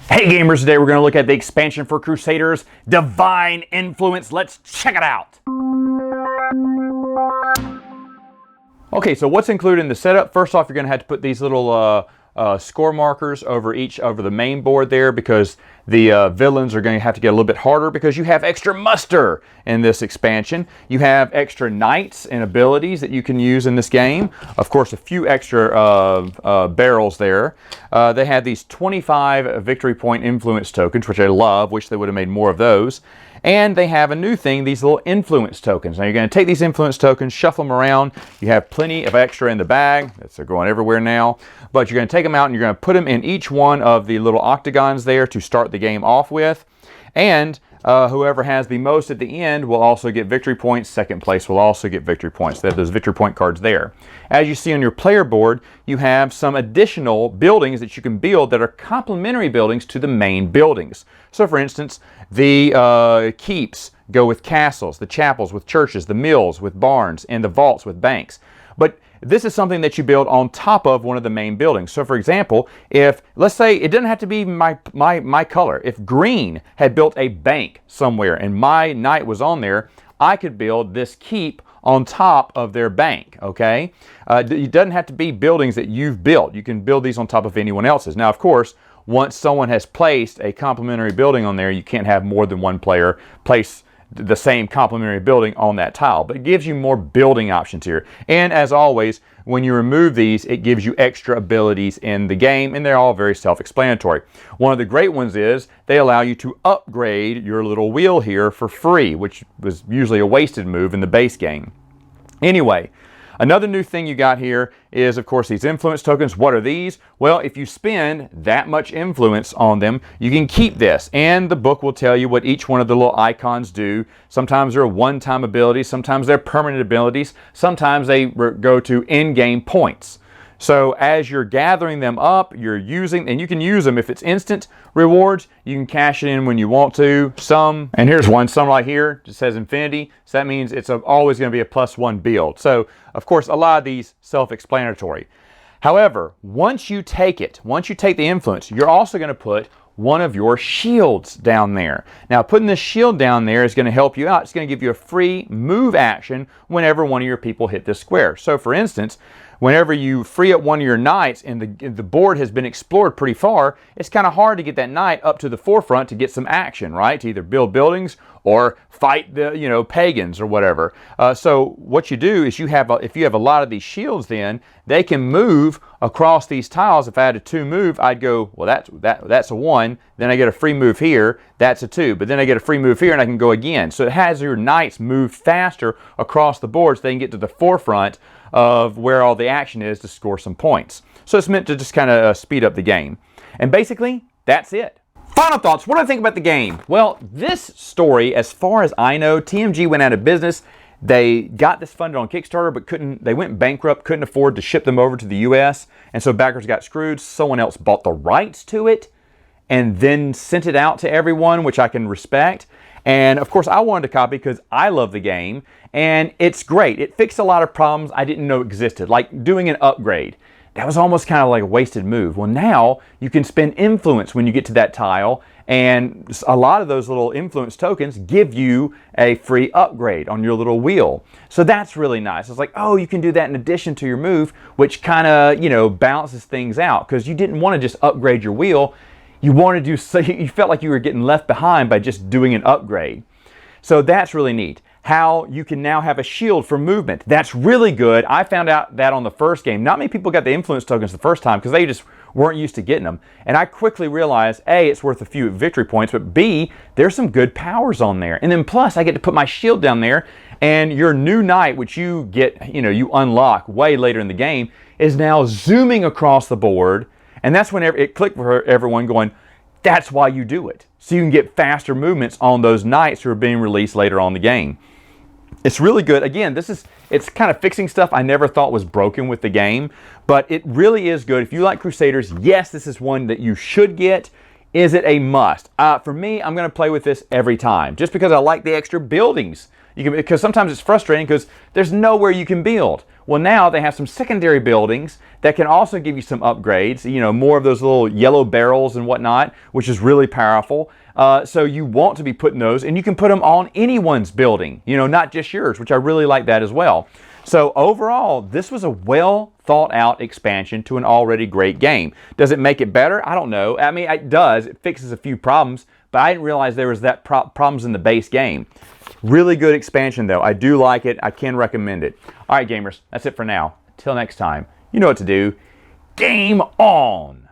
Hey gamers, today we're going to look at the expansion for Crusaders, Divine Influence. Let's check it out. Okay, so what's included in the setup? First off, you're going to have to put these little score markers over the main board there, because the villains are going to have to get a little bit harder because you have extra muster in this expansion. You have extra knights and abilities that you can use in this game. Of course, a few extra barrels there. They have these 25 victory point influence tokens, which I love. Wish they would have made more of those. And they have a new thing, these little influence tokens. Now you're going to take these influence tokens, shuffle them around. You have plenty of extra in the bag. They're going everywhere now. But you're going to take them out and you're going to put them in each one of the little octagons there to start the game off with. And whoever has the most at the end will also get victory points. Second place will also get victory points. They have those victory point cards there. As you see on your player board, you have some additional buildings that you can build that are complementary buildings to the main buildings. So for instance, the keeps go with castles, the chapels with churches, the mills with barns, and the vaults with banks. But this is something that you build on top of one of the main buildings. So for example, if, let's say, it doesn't have to be my color. If green had built a bank somewhere and my knight was on there, I could build this keep on top of their bank, okay? It doesn't have to be buildings that you've built. You can build these on top of anyone else's. Now, of course, once someone has placed a complementary building on there, you can't have more than one player place the same complementary building on that tile, but it gives you more building options here. And as always, when you remove these, it gives you extra abilities in the game, and they're all very self-explanatory. One of the great ones is they allow you to upgrade your little wheel here for free, which was usually a wasted move in the base game. Anyway, another new thing you got here is, of course, these influence tokens. What are these? Well, if you spend that much influence on them, you can keep this. And the book will tell you what each one of the little icons do. Sometimes they're one-time abilities. Sometimes they're permanent abilities. Sometimes they go to in-game points. So as you're gathering them up, you're using, and you can use them if it's instant rewards. You can cash it in when you want to. Some, and here's one, some right here, just says infinity. So that means it's always going to be a +1 build. So of course, a lot of these self-explanatory. However, once you take the influence, you're also going to put one of your shields down there. Now, putting this shield down there is going to help you out. It's going to give you a free move action whenever one of your people hit this square. So for instance, whenever you free up one of your knights and the board has been explored pretty far, it's kind of hard to get that knight up to the forefront to get some action, right? To either build buildings or fight the pagans or whatever. So what you do is if you have a lot of these shields, then they can move across these tiles. If I had a 2 move, I'd go, well, that's a 1. Then I get a free move here. That's a 2. But then I get a free move here and I can go again. So it has your knights move faster across the board so they can get to the forefront of where all the action is to score some points. So it's meant to just kind of speed up the game. And basically, that's it. Final thoughts. What do I think about the game? Well, this story, as far as I know, TMG went out of business. They got this funded on Kickstarter, but they went bankrupt, couldn't afford to ship them over to the US. And so backers got screwed. Someone else bought the rights to it and then sent it out to everyone, which I can respect. And of course, I wanted a copy because I love the game, and it's great. It fixed a lot of problems I didn't know existed, like doing an upgrade. That was almost kind of like a wasted move. Well, now you can spend influence when you get to that tile, and a lot of those little influence tokens give you a free upgrade on your little wheel. So that's really nice. It's like, oh, you can do that in addition to your move, which kind of, balances things out, because you didn't want to just upgrade your wheel. You wanted to, so you felt like you were getting left behind by just doing an upgrade. So that's really neat. How you can now have a shield for movement. That's really good. I found out that on the first game. Not many people got the influence tokens the first time because they just weren't used to getting them. And I quickly realized, A, it's worth a few victory points, but B, there's some good powers on there. And then plus, I get to put my shield down there, and your new knight, which you get, you unlock way later in the game, is now zooming across the board. And that's when it clicked for everyone going, that's why you do it. So you can get faster movements on those knights who are being released later on in the game. It's really good. Again, it's kind of fixing stuff I never thought was broken with the game, but it really is good. If you like Crusaders, yes, this is one that you should get. Is it a must? For me, I'm going to play with this every time, just because I like the extra buildings because sometimes it's frustrating because there's nowhere you can build. Well, now they have some secondary buildings that can also give you some upgrades, you know, more of those little yellow barrels and whatnot, which is really powerful. So you want to be putting those, and you can put them on anyone's building, you know, not just yours, which I really like that as well. So overall, this was a well thought out expansion to an already great game. Does it make it better? I don't know. I mean, it does. It fixes a few problems, but I didn't realize there was that problems in the base game. Really good expansion though. I do like it. I can recommend it. All right, gamers, that's it for now. Until next time, you know what to do. Game on!